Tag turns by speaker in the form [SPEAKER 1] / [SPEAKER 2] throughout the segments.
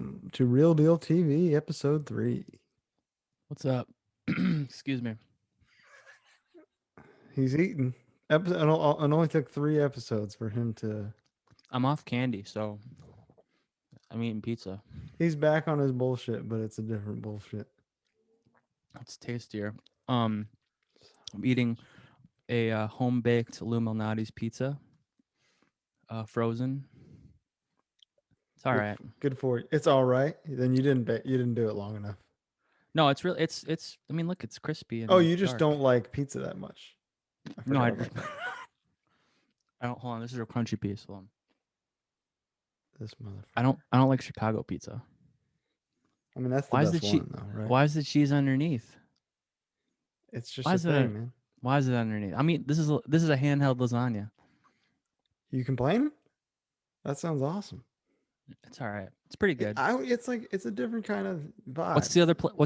[SPEAKER 1] welcome to Real Deal TV, episode 3.
[SPEAKER 2] What's up? Excuse me.
[SPEAKER 1] He's eating. It only took 3 episodes for him to.
[SPEAKER 2] I'm off candy, so I'm eating pizza.
[SPEAKER 1] He's back on his bullshit, but it's a different bullshit.
[SPEAKER 2] It's tastier. I'm eating a home baked Lou Malnati's pizza, frozen. It's all right.
[SPEAKER 1] Good for you. It's all right. Then you didn't do it long enough.
[SPEAKER 2] No, it's real. It's. I mean, look, it's crispy and.
[SPEAKER 1] Oh, you just
[SPEAKER 2] dark.
[SPEAKER 1] don't like pizza that much.
[SPEAKER 2] No, I
[SPEAKER 1] about that.
[SPEAKER 2] I don't. Hold on. This is a crunchy piece. Hold on.
[SPEAKER 1] This motherfucker.
[SPEAKER 2] I don't like Chicago pizza.
[SPEAKER 1] I mean, that's the best one, though, right?
[SPEAKER 2] Why is the cheese underneath?
[SPEAKER 1] It's just a thing, man.
[SPEAKER 2] Why is it underneath? I mean, this is a handheld lasagna.
[SPEAKER 1] You complaining? That sounds awesome.
[SPEAKER 2] It's all right. It's pretty good.
[SPEAKER 1] It's a different kind of vibe.
[SPEAKER 2] What's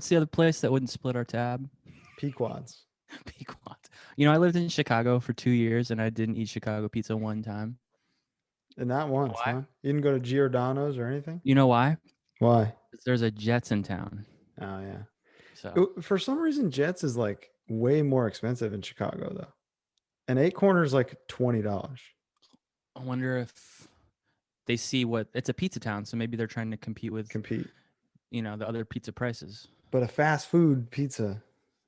[SPEAKER 2] the other place that wouldn't split our tab?
[SPEAKER 1] Pequod's.
[SPEAKER 2] Pequod's. You know, I lived in Chicago for 2 years and I didn't eat Chicago pizza one time.
[SPEAKER 1] And not once,
[SPEAKER 2] Why?
[SPEAKER 1] huh? You didn't go to Giordano's or anything?
[SPEAKER 2] You know why?
[SPEAKER 1] Why?
[SPEAKER 2] There's a Jets in town.
[SPEAKER 1] Oh, yeah.
[SPEAKER 2] So
[SPEAKER 1] For some reason, Jets is like way more expensive in Chicago, though. An 8 corner is like $20.
[SPEAKER 2] I wonder if they see it's a pizza town, so maybe they're trying to compete, you know, the other pizza prices.
[SPEAKER 1] But a fast food pizza,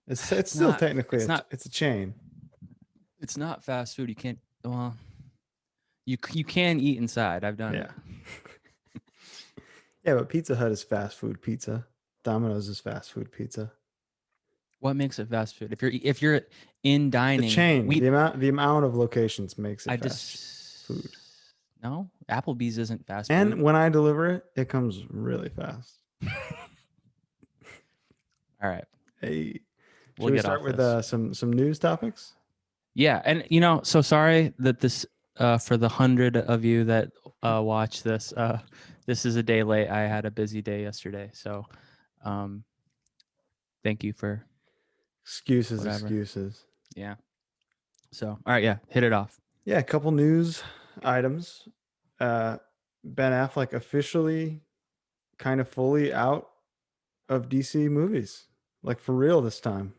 [SPEAKER 1] it's still technically it's a chain.
[SPEAKER 2] It's not fast food. You can't. Well, you can eat inside. I've done it.
[SPEAKER 1] Yeah, but Pizza Hut is fast food pizza. Domino's is fast food pizza.
[SPEAKER 2] What makes it fast food? If you're in dining,
[SPEAKER 1] the chain, the amount of locations makes it fast food.
[SPEAKER 2] No, Applebee's isn't fast food.
[SPEAKER 1] And when I deliver it, it comes really fast.
[SPEAKER 2] All right.
[SPEAKER 1] Hey, should we start with some news topics?
[SPEAKER 2] Yeah, and you know, so sorry that this for the 100 of you that watch this, this is a day late. I had a busy day yesterday, so thank you for
[SPEAKER 1] excuses.
[SPEAKER 2] Yeah. So, all right, yeah, hit it off.
[SPEAKER 1] Yeah, a couple news items. Ben Affleck officially kind of fully out of DC movies. Like for real this time.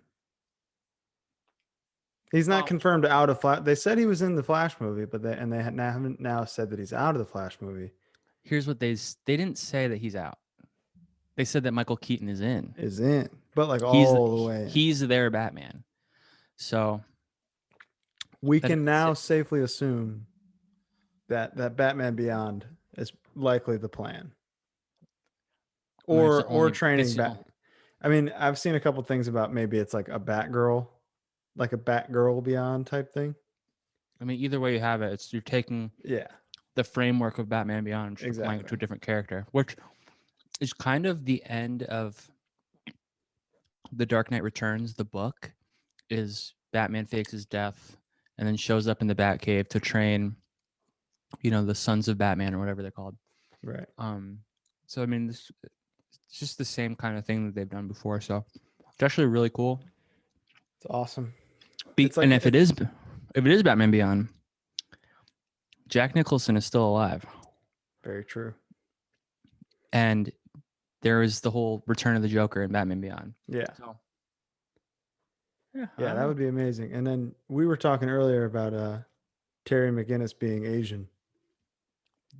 [SPEAKER 1] He's not confirmed out of Flash. They said he was in the Flash movie, but they haven't now said that he's out of the Flash movie.
[SPEAKER 2] Here's what they didn't say that he's out. They said that Michael Keaton is in.
[SPEAKER 1] But like all the way in.
[SPEAKER 2] He's their Batman. So
[SPEAKER 1] we can now safely assume that Batman Beyond is likely the plan. Or training back. I mean, I've seen a couple things about maybe it's like a Batgirl Beyond type thing.
[SPEAKER 2] I mean, either way you have it, you're taking the framework of Batman Beyond and applying it to a different character, which is kind of the end of The Dark Knight Returns. The book is Batman fakes his death and then shows up in the Batcave to train, you know, the Sons of Batman or whatever they're called.
[SPEAKER 1] Right.
[SPEAKER 2] So I mean, it's just the same kind of thing that they've done before. So it's actually really cool.
[SPEAKER 1] It's awesome.
[SPEAKER 2] And if it is Batman Beyond, Jack Nicholson is still alive.
[SPEAKER 1] Very true.
[SPEAKER 2] And there is the whole Return of the Joker in Batman Beyond.
[SPEAKER 1] Yeah.
[SPEAKER 2] So,
[SPEAKER 1] yeah, that would be amazing. And then we were talking earlier about Terry McGinnis being Asian.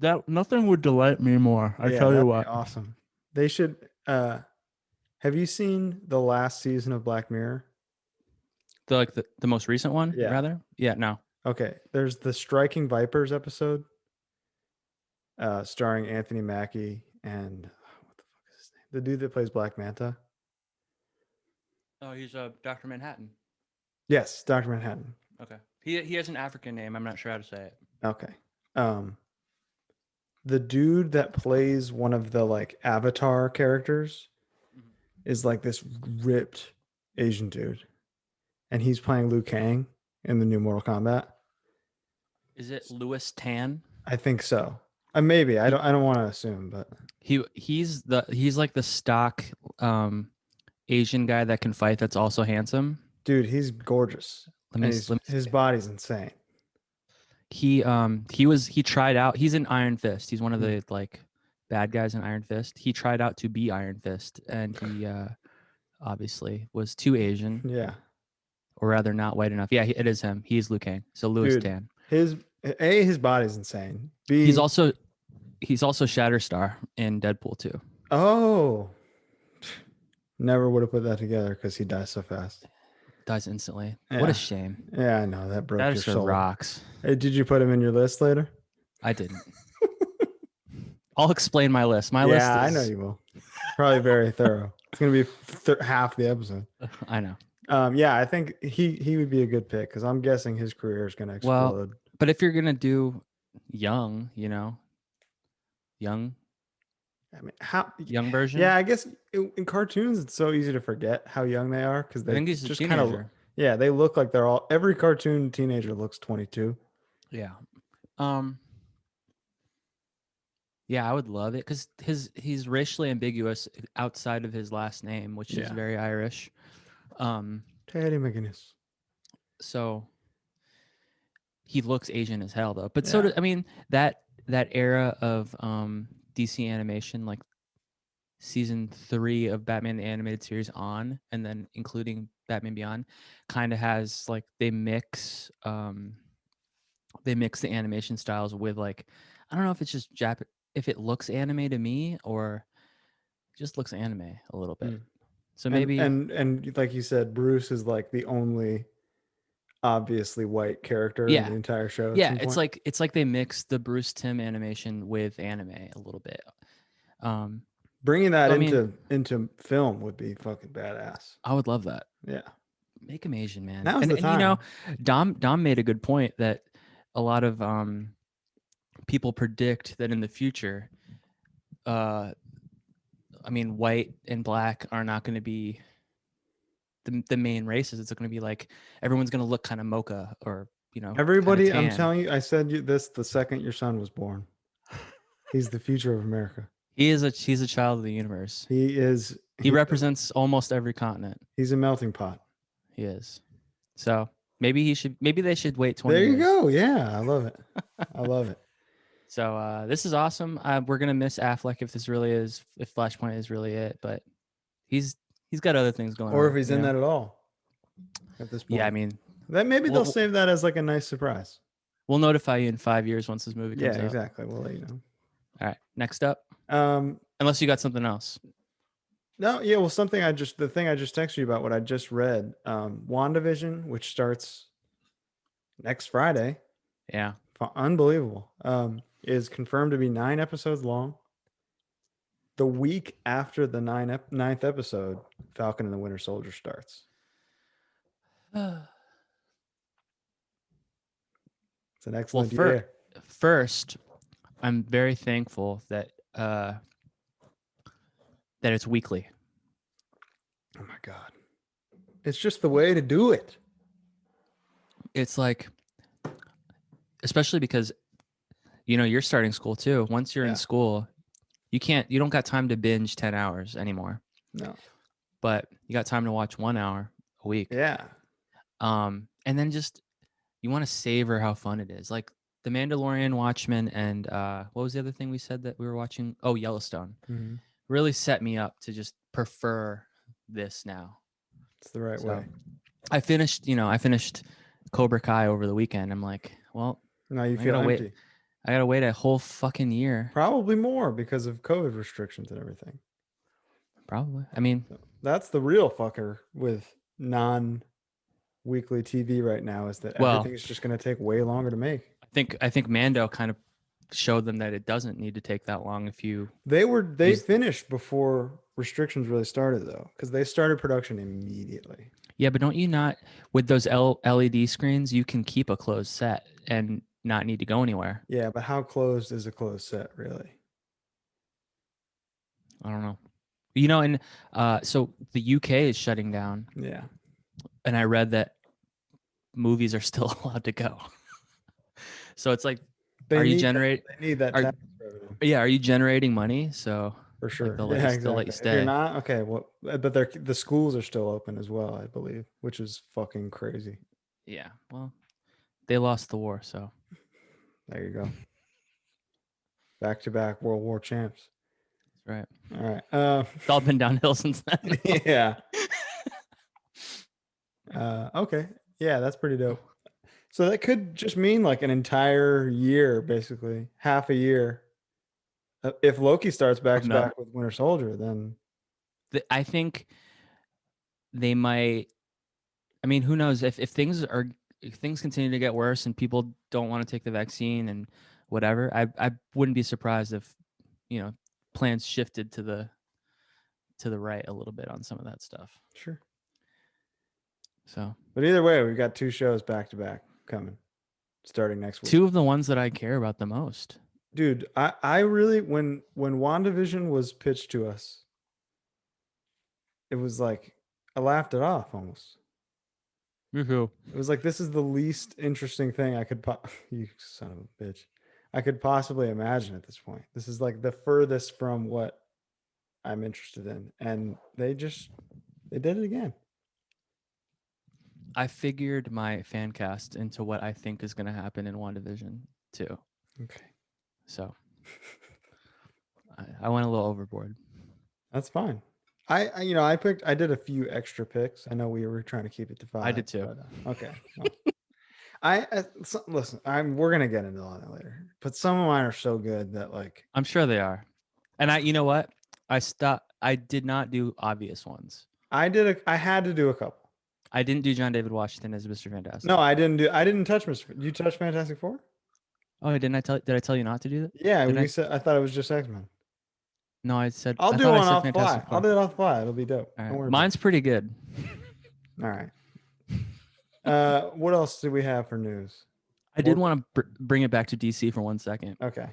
[SPEAKER 2] That nothing would delight me more. I tell you what.
[SPEAKER 1] Awesome. They should. Have you seen the last season of Black Mirror?
[SPEAKER 2] The most recent one, rather? Yeah, no.
[SPEAKER 1] Okay. There's the Striking Vipers episode, starring Anthony Mackie and what the fuck is his name? The dude that plays Black Manta.
[SPEAKER 2] Oh, he's Dr. Manhattan.
[SPEAKER 1] Yes, Dr. Manhattan.
[SPEAKER 2] Okay. He has an African name. I'm not sure how to say it.
[SPEAKER 1] Okay. The dude that plays one of the like Avatar characters is like this ripped Asian dude. And he's playing Liu Kang in the new Mortal Kombat.
[SPEAKER 2] Is it Louis Tan?
[SPEAKER 1] I think so. Maybe. I don't want to assume, but
[SPEAKER 2] he's like the stock Asian guy that can fight that's also handsome.
[SPEAKER 1] Dude, he's gorgeous. His body's insane.
[SPEAKER 2] He tried out. He's in Iron Fist. He's one of the like bad guys in Iron Fist. He tried out to be Iron Fist, and he obviously was too Asian.
[SPEAKER 1] Yeah.
[SPEAKER 2] Or rather, not white enough. Yeah, it is him. He's Liu Kang. So Louis Tan.
[SPEAKER 1] His body's insane. B,
[SPEAKER 2] he's also Shatterstar in Deadpool 2.
[SPEAKER 1] Oh, never would have put that together because he dies so fast.
[SPEAKER 2] Dies instantly. Yeah. What a shame.
[SPEAKER 1] Yeah, I know that broke your soul.
[SPEAKER 2] Rocks.
[SPEAKER 1] Hey, did you put him in your list later?
[SPEAKER 2] I didn't. I'll explain my list. My list is...
[SPEAKER 1] I know you will. Probably very thorough. It's gonna be half the episode.
[SPEAKER 2] I know.
[SPEAKER 1] Yeah, I think he would be a good pick because I'm guessing his career is gonna explode.
[SPEAKER 2] Well, but if you're gonna do young, young.
[SPEAKER 1] I mean, how
[SPEAKER 2] young version?
[SPEAKER 1] Yeah, I guess in cartoons it's so easy to forget how young they are because they just kind of they look like they're all. Every cartoon teenager looks 22.
[SPEAKER 2] Yeah. Yeah, I would love it because he's racially ambiguous outside of his last name, which is very Irish.
[SPEAKER 1] Teddy McGinnis.
[SPEAKER 2] So he looks Asian as hell, though. But so do, I mean, that era of DC animation, like season 3 of Batman the Animated Series on, and then including Batman Beyond, kind of has like they mix the animation styles with like, I don't know if it's just if it looks anime to me or just looks anime a little bit. So maybe
[SPEAKER 1] and like you said, Bruce is like the only obviously white character in the entire show.
[SPEAKER 2] Yeah, it's like they mix the Bruce Timm animation with anime a little bit.
[SPEAKER 1] Bringing that into film would be fucking badass.
[SPEAKER 2] I would love that.
[SPEAKER 1] Yeah,
[SPEAKER 2] make him Asian, man.
[SPEAKER 1] Now's the time.
[SPEAKER 2] Dom made a good point that a lot of people predict that in the future, white and black are not going to be the main races. It's going to be like everyone's going to look kind of mocha or
[SPEAKER 1] everybody. I'm telling you, I said this the second your son was born. He's the future of America.
[SPEAKER 2] He's a child of the universe.
[SPEAKER 1] He is.
[SPEAKER 2] He represents almost every continent.
[SPEAKER 1] He's a melting pot.
[SPEAKER 2] He is. So maybe they should wait 20
[SPEAKER 1] years.
[SPEAKER 2] There you
[SPEAKER 1] go. Yeah, I love it. I love it.
[SPEAKER 2] So this is awesome. We're gonna miss Affleck if Flashpoint is really it, but he's got other things going on.
[SPEAKER 1] Or if he's in that at all. At this point.
[SPEAKER 2] Yeah, I mean,
[SPEAKER 1] that maybe they'll save that as like a nice surprise.
[SPEAKER 2] We'll notify you in 5 years once this movie comes out.
[SPEAKER 1] Yeah, exactly. We'll let you know.
[SPEAKER 2] All right. Next up. Unless you got something else.
[SPEAKER 1] No, yeah. Well, the thing I just texted you about, what I just read, WandaVision, which starts next Friday.
[SPEAKER 2] Yeah.
[SPEAKER 1] Unbelievable. Is confirmed to be 9 episodes long. The week after the 9th episode, Falcon and the Winter Soldier starts. It's an excellent year.
[SPEAKER 2] First, I'm very thankful that it's weekly.
[SPEAKER 1] Oh my God. It's just the way to do it.
[SPEAKER 2] It's like, especially because, you're starting school too. Once you're in school, you don't got time to binge 10 hours anymore.
[SPEAKER 1] No.
[SPEAKER 2] But you got time to watch 1 hour a week.
[SPEAKER 1] Yeah.
[SPEAKER 2] And then just, you want to savor how fun it is. Like The Mandalorian, Watchmen, and what was the other thing we said that we were watching? Oh, Yellowstone.
[SPEAKER 1] Mm-hmm.
[SPEAKER 2] Really set me up to just prefer this now.
[SPEAKER 1] It's the right way.
[SPEAKER 2] I finished Cobra Kai over the weekend. I'm like, well,
[SPEAKER 1] now you feel empty.
[SPEAKER 2] I gotta wait a whole fucking year.
[SPEAKER 1] Probably more because of COVID restrictions and everything.
[SPEAKER 2] Probably. I mean,
[SPEAKER 1] that's the real fucker with non-weekly TV right now, is that everything's just going to take way longer to make.
[SPEAKER 2] I think Mando kind of showed them that it doesn't need to take that long if you...
[SPEAKER 1] They finished before restrictions really started, though, because they started production immediately.
[SPEAKER 2] Yeah, but don't you not... With those LED screens, you can keep a closed set and not need to go anywhere.
[SPEAKER 1] Yeah, but how closed is a closed set, really?
[SPEAKER 2] I don't know. And so the UK is shutting down.
[SPEAKER 1] Yeah.
[SPEAKER 2] And I read that movies are still allowed to go. So it's like,
[SPEAKER 1] they need that tax revenue.
[SPEAKER 2] Yeah, are you generating money? So
[SPEAKER 1] for sure,
[SPEAKER 2] they'll let you stay.
[SPEAKER 1] If you're not, okay. Well, but the schools are still open as well, I believe, which is fucking crazy.
[SPEAKER 2] Yeah, well, they lost the war, so
[SPEAKER 1] there you go. Back-to-back World War champs.
[SPEAKER 2] Right.
[SPEAKER 1] All right.
[SPEAKER 2] It's all been downhill since then.
[SPEAKER 1] Yeah. Okay. Yeah, that's pretty dope. So that could just mean like an entire year, basically half a year. If Loki starts back to back with Winter Soldier, then
[SPEAKER 2] I think they might. I mean, who knows if things continue to get worse and people don't want to take the vaccine and whatever. I wouldn't be surprised if plans shifted to the right a little bit on some of that stuff.
[SPEAKER 1] Sure.
[SPEAKER 2] So,
[SPEAKER 1] but either way, we've got 2 shows back to back coming, starting next week.
[SPEAKER 2] 2 of the ones that I care about the most.
[SPEAKER 1] Dude, I really when WandaVision was pitched to us, it was like I laughed it off almost.
[SPEAKER 2] Me too.
[SPEAKER 1] It was like, this is the least interesting thing I could you son of a bitch. I could possibly imagine at this point. This is like the furthest from what I'm interested in, and they did it again.
[SPEAKER 2] I figured my fan cast into what I think is going to happen in WandaVision too.
[SPEAKER 1] Okay.
[SPEAKER 2] So I went a little overboard.
[SPEAKER 1] That's fine. I did a few extra picks. I know we were trying to keep it to 5.
[SPEAKER 2] I did too.
[SPEAKER 1] But, okay. Well, listen. We're gonna get into all that later. But some of mine are so good that like
[SPEAKER 2] I'm sure they are. And you know what? I did not do obvious ones.
[SPEAKER 1] I had to do a couple.
[SPEAKER 2] I didn't do John David Washington as Mr. Fantastic.
[SPEAKER 1] No, I didn't touch Mr. You touched Fantastic Four?
[SPEAKER 2] Oh, did I tell you not to do that?
[SPEAKER 1] Yeah, I thought it was just X-Men.
[SPEAKER 2] No, I said
[SPEAKER 1] I'll do one off the fly. I'll do it off the fly. It'll be dope.
[SPEAKER 2] Right. Mine's pretty good.
[SPEAKER 1] All right. What else do we have for news?
[SPEAKER 2] I did want to bring it back to DC for 1 second.
[SPEAKER 1] Okay.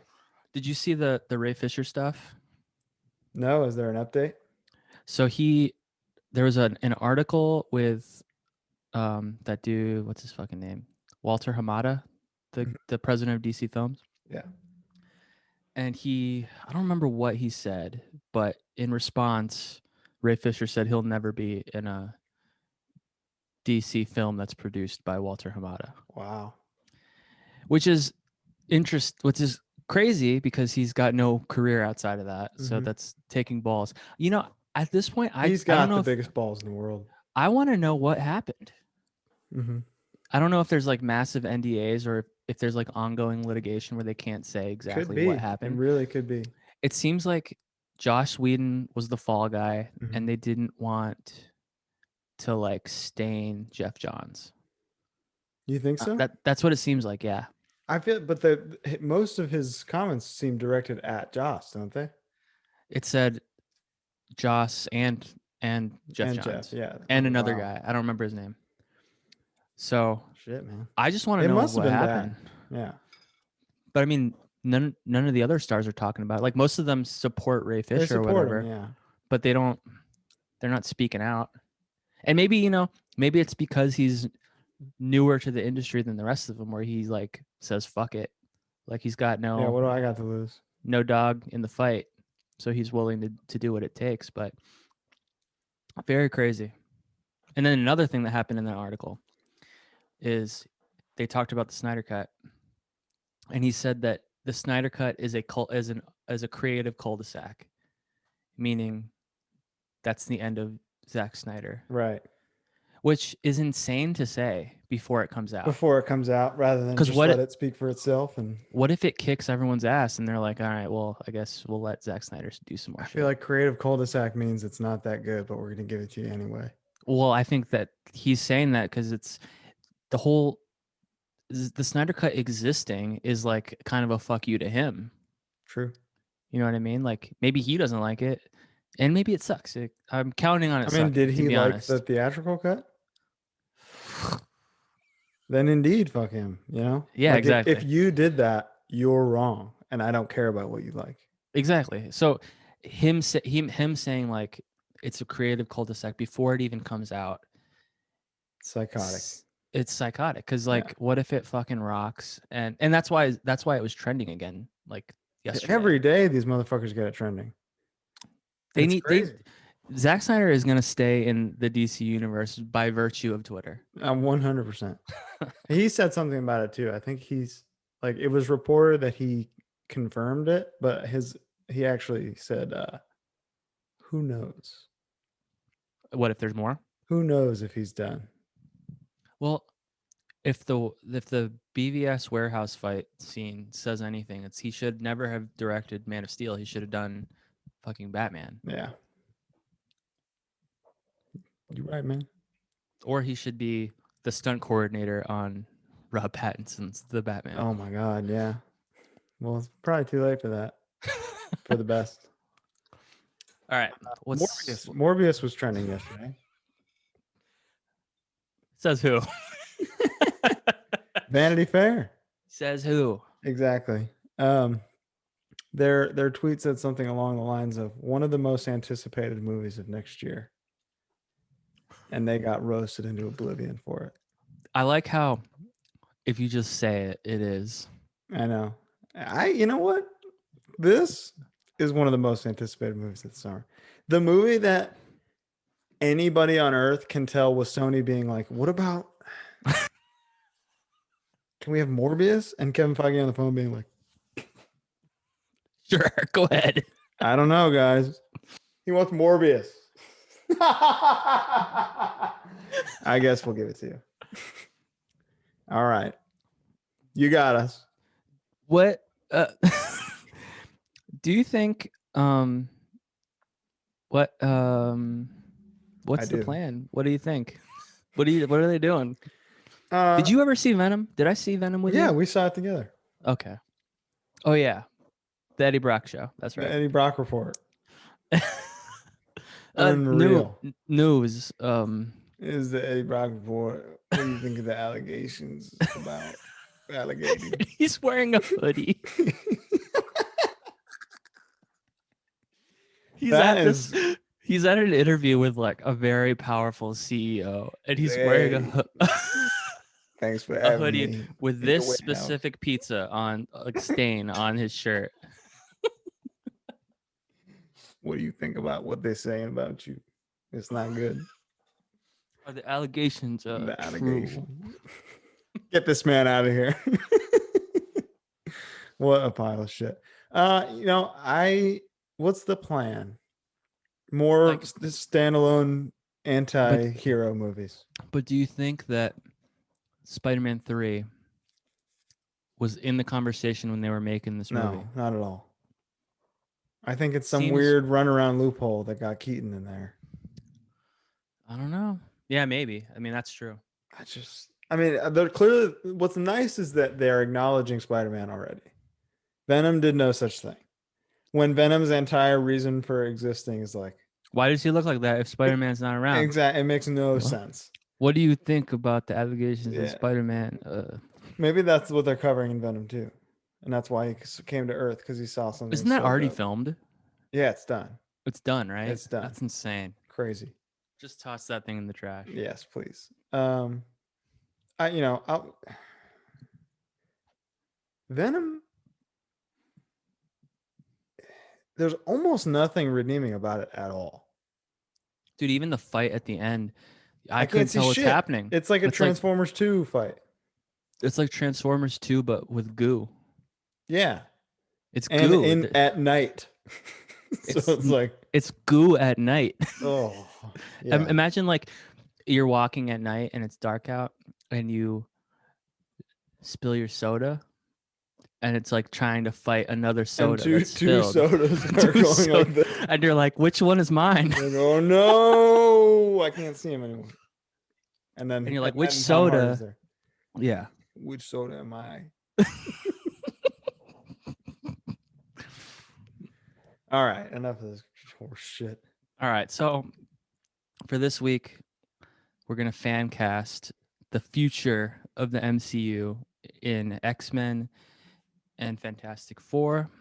[SPEAKER 2] Did you see the Ray Fisher stuff?
[SPEAKER 1] No. Is there an update?
[SPEAKER 2] So there was an article with that dude. What's his fucking name? Walter Hamada, the president of DC Films.
[SPEAKER 1] Yeah.
[SPEAKER 2] And I don't remember what he said, but in response, Ray Fisher said he'll never be in a DC film that's produced by Walter Hamada.
[SPEAKER 1] Wow.
[SPEAKER 2] Which is crazy because he's got no career outside of that. Mm-hmm. So that's taking balls. At this point,
[SPEAKER 1] he's got the biggest balls in the world.
[SPEAKER 2] I want to know what happened.
[SPEAKER 1] Mm-hmm.
[SPEAKER 2] I don't know if there's like massive NDAs or if there's like ongoing litigation where they can't say exactly what happened.
[SPEAKER 1] It really could be.
[SPEAKER 2] It seems like Joss Whedon was the fall guy, mm-hmm. and they didn't want to like stain Jeff Johns.
[SPEAKER 1] You think so?
[SPEAKER 2] That's what it seems like. Yeah.
[SPEAKER 1] I feel, but most of his comments seem directed at Joss, don't they?
[SPEAKER 2] It said Joss and Jeff Johns, and another guy. I don't remember his name. So
[SPEAKER 1] shit, man.
[SPEAKER 2] I just want to know what happened.
[SPEAKER 1] Bad. Yeah,
[SPEAKER 2] but I mean, none of the other stars are talking about it. Like most of them support Ray Fisher or whatever.
[SPEAKER 1] Yeah,
[SPEAKER 2] but they're not speaking out. And maybe it's because he's newer to the industry than the rest of them, where he like says fuck it, like he's got no.
[SPEAKER 1] Yeah, what do I got to lose?
[SPEAKER 2] No dog in the fight, so he's willing to do what it takes. But very crazy. And then another thing that happened in that article is they talked about the Snyder Cut, and he said that the Snyder Cut is a creative cul-de-sac, meaning that's the end of Zack Snyder,
[SPEAKER 1] right? Which
[SPEAKER 2] is insane to say before it comes out.
[SPEAKER 1] Rather than just let it speak for itself. And
[SPEAKER 2] what if it kicks everyone's ass and they're like, all right, well, I guess we'll let Zack Snyder do some more. I
[SPEAKER 1] feel like creative cul-de-sac means it's not that good, but we're going to give it to you anyway.
[SPEAKER 2] Well, I think that he's saying that because it's the Snyder Cut existing is like kind of a fuck you to him.
[SPEAKER 1] True.
[SPEAKER 2] You know what I mean? Like maybe he doesn't like it. And maybe it sucks. I'm counting on it.
[SPEAKER 1] I mean, did he like the theatrical cut? Then indeed, fuck him. Yeah, like
[SPEAKER 2] exactly.
[SPEAKER 1] If you did that, you're wrong, and I don't care about what you like.
[SPEAKER 2] Exactly. So him saying like it's a creative cul-de-sac before it even comes out.
[SPEAKER 1] Psychotic.
[SPEAKER 2] It's psychotic because what if it fucking rocks? And that's why it was trending again like yesterday.
[SPEAKER 1] Every day these motherfuckers get it trending.
[SPEAKER 2] Zack Snyder is going to stay in the DC universe by virtue of Twitter.
[SPEAKER 1] 100%. He said something about it too. I think he's like, it was reported that he confirmed it, but his he actually said, "Who knows?
[SPEAKER 2] What if there's more?
[SPEAKER 1] Who knows if he's done?"
[SPEAKER 2] Well, if the BVS warehouse fight scene says anything, it's he should never have directed Man of Steel. He should have done fucking Batman.
[SPEAKER 1] Yeah, you're right, man.
[SPEAKER 2] Or he should be the stunt coordinator on Rob Pattinson's The Batman.
[SPEAKER 1] Oh my God, yeah. Well, it's probably too late for that. For the best.
[SPEAKER 2] All right.
[SPEAKER 1] Morbius was trending yesterday.
[SPEAKER 2] Says who?
[SPEAKER 1] Vanity Fair.
[SPEAKER 2] Says who?
[SPEAKER 1] Exactly. Their tweet said something along the lines of one of the most anticipated movies of next year. And they got roasted into oblivion for it.
[SPEAKER 2] I like how if you just say it, it is.
[SPEAKER 1] I know. You know what? This is one of the most anticipated movies of the summer. The movie that anybody on earth can tell was Sony being like, what about can we have Morbius? And Kevin Feige on the phone being like,
[SPEAKER 2] sure, go ahead.
[SPEAKER 1] I don't know, guys. He wants Morbius. I guess we'll give it to you. All right. You got us.
[SPEAKER 2] What do you think what's the plan? What do you think? What are they doing? Did you ever see Venom? Did I see Venom with you?
[SPEAKER 1] Yeah, we saw it together.
[SPEAKER 2] Okay. Oh yeah. The Eddie Brock show. That's right.
[SPEAKER 1] The Eddie Brock report. Unreal.
[SPEAKER 2] News.
[SPEAKER 1] Is the Eddie Brock report. What do you think of the allegations about alligator?
[SPEAKER 2] He's wearing a hoodie. He's at an interview with like a very powerful CEO, and he's wearing a
[SPEAKER 1] thanks for having
[SPEAKER 2] hoodie
[SPEAKER 1] me
[SPEAKER 2] with this specific pizza on like stain on his shirt.
[SPEAKER 1] What do you think about what they're saying about you? It's not good.
[SPEAKER 2] Are the allegations
[SPEAKER 1] the
[SPEAKER 2] true?
[SPEAKER 1] Allegation. Get this man out of here. What a pile of shit. What's the plan? More like, standalone anti-hero movies.
[SPEAKER 2] But do you think that Spider-Man 3 was in the conversation when they were making this movie?
[SPEAKER 1] No, not at all. I think it's some weird runaround loophole that got Keaton in there.
[SPEAKER 2] I don't know. Yeah, maybe. I mean, that's true.
[SPEAKER 1] They're clearly. What's nice is that they're acknowledging Spider-Man already. Venom did no such thing. When Venom's entire reason for existing is like,
[SPEAKER 2] why does he look like that if Spider-Man's not around?
[SPEAKER 1] Exactly, it makes no sense.
[SPEAKER 2] What do you think about the allegations of Spider-Man?
[SPEAKER 1] Maybe that's what they're covering in Venom 2. And that's why he came to Earth, because he saw something.
[SPEAKER 2] Isn't that already filmed?
[SPEAKER 1] Yeah, it's done.
[SPEAKER 2] It's done, right?
[SPEAKER 1] It's done.
[SPEAKER 2] That's insane.
[SPEAKER 1] Crazy.
[SPEAKER 2] Just toss that thing in the trash.
[SPEAKER 1] Yes, please. Venom. There's almost nothing redeeming about it at all.
[SPEAKER 2] Dude, even the fight at the end, I couldn't tell what's happening.
[SPEAKER 1] It's like a Transformers 2 fight.
[SPEAKER 2] It's like Transformers 2, but with goo.
[SPEAKER 1] Yeah.
[SPEAKER 2] It's goo.
[SPEAKER 1] And at night. So it's like...
[SPEAKER 2] It's goo at night.
[SPEAKER 1] Oh. Yeah.
[SPEAKER 2] Imagine like you're walking at night and it's dark out and you spill your soda. And it's like trying to fight another soda.
[SPEAKER 1] And two sodas are going like this.
[SPEAKER 2] And you're like, which one is mine?
[SPEAKER 1] Like, oh no, I can't see him anymore. And
[SPEAKER 2] you're like, which soda? Yeah.
[SPEAKER 1] Which soda am I? All right, enough of this horse shit.
[SPEAKER 2] All right, so for this week, we're gonna fan cast the future of the MCU in X-Men and Fantastic Four.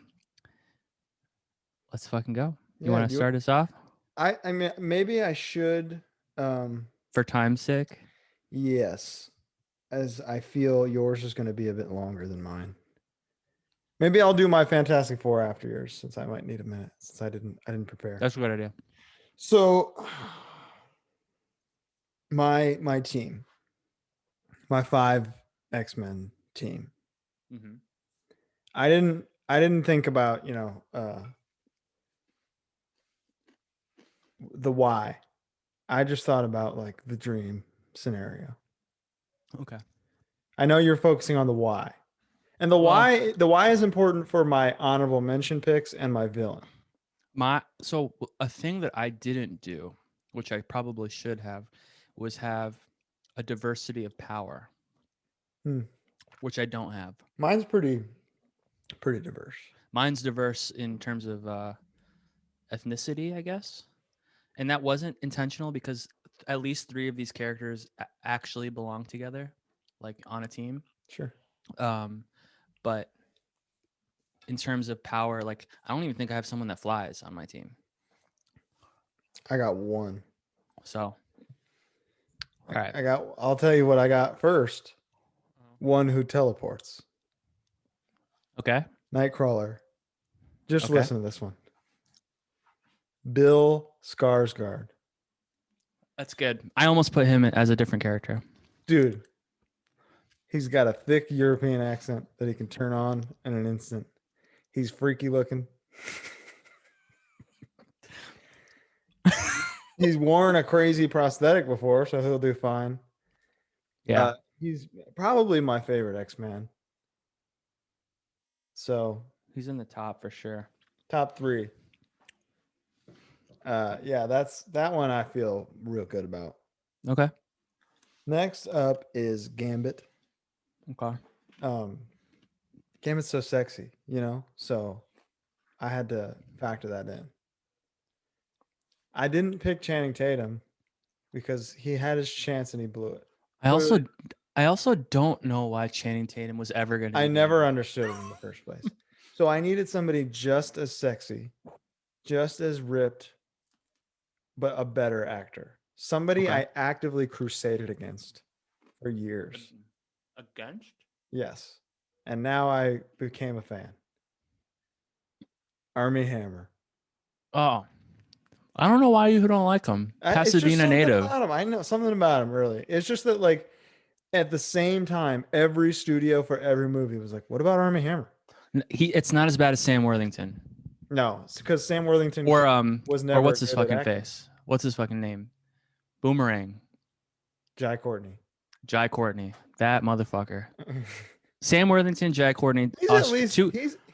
[SPEAKER 2] Let's fucking go. You want to start us off?
[SPEAKER 1] I mean, maybe I should.
[SPEAKER 2] For time's sake?
[SPEAKER 1] Yes. As I feel yours is going to be a bit longer than mine. Maybe I'll do my Fantastic Four after yours, since I might need a minute, since I didn't prepare.
[SPEAKER 2] That's a good idea.
[SPEAKER 1] So my team, my 5 X-Men team.
[SPEAKER 2] Mm-hmm.
[SPEAKER 1] I didn't think about, the why. I just thought about like the dream scenario.
[SPEAKER 2] Okay.
[SPEAKER 1] I know you're focusing on the why. And the why is important for my honorable mention picks and my villain.
[SPEAKER 2] So a thing that I didn't do, which I probably should have, was have a diversity of power, which I don't have.
[SPEAKER 1] Mine's pretty diverse.
[SPEAKER 2] Mine's diverse in terms of ethnicity, I guess, and that wasn't intentional because at least 3 of these characters actually belong together, like on a team.
[SPEAKER 1] Sure.
[SPEAKER 2] But in terms of power, like I don't even think I have someone that flies on my team.
[SPEAKER 1] I got one.
[SPEAKER 2] So, all right.
[SPEAKER 1] I'll tell you what I got first. One who teleports.
[SPEAKER 2] Okay.
[SPEAKER 1] Nightcrawler. Just listen to this one. Bill Skarsgård.
[SPEAKER 2] That's good. I almost put him as a different character.
[SPEAKER 1] Dude, he's got a thick European accent that he can turn on in an instant. He's freaky looking. He's worn a crazy prosthetic before, so he'll do fine.
[SPEAKER 2] Yeah.
[SPEAKER 1] He's probably my favorite X-Man. So
[SPEAKER 2] he's in the top for sure.
[SPEAKER 1] Top 3. Yeah, that one I feel real good about.
[SPEAKER 2] Okay.
[SPEAKER 1] Next up is Gambit.
[SPEAKER 2] Okay.
[SPEAKER 1] Gambit's so sexy, you know? So I had to factor that in. I didn't pick Channing Tatum because he had his chance and he blew it.
[SPEAKER 2] I also don't know why Channing Tatum was ever going to.
[SPEAKER 1] I never understood it in the first place. So I needed somebody just as sexy, just as ripped, but a better actor. Somebody I actively crusaded against for years.
[SPEAKER 2] Against?
[SPEAKER 1] Yes. And now I became a fan. Armie Hammer.
[SPEAKER 2] Oh. I don't know why you don't like him. Pasadena native.
[SPEAKER 1] I know something about him, really. It's just that, like, at the same time, every studio for every movie was like, what about Armie Hammer?
[SPEAKER 2] It's not as bad as Sam Worthington.
[SPEAKER 1] No, it's because Sam Worthington
[SPEAKER 2] was never. Or what's his fucking face? What's his fucking name? Boomerang.
[SPEAKER 1] Jai Courtney.
[SPEAKER 2] That motherfucker. Sam Worthington, Jai Courtney.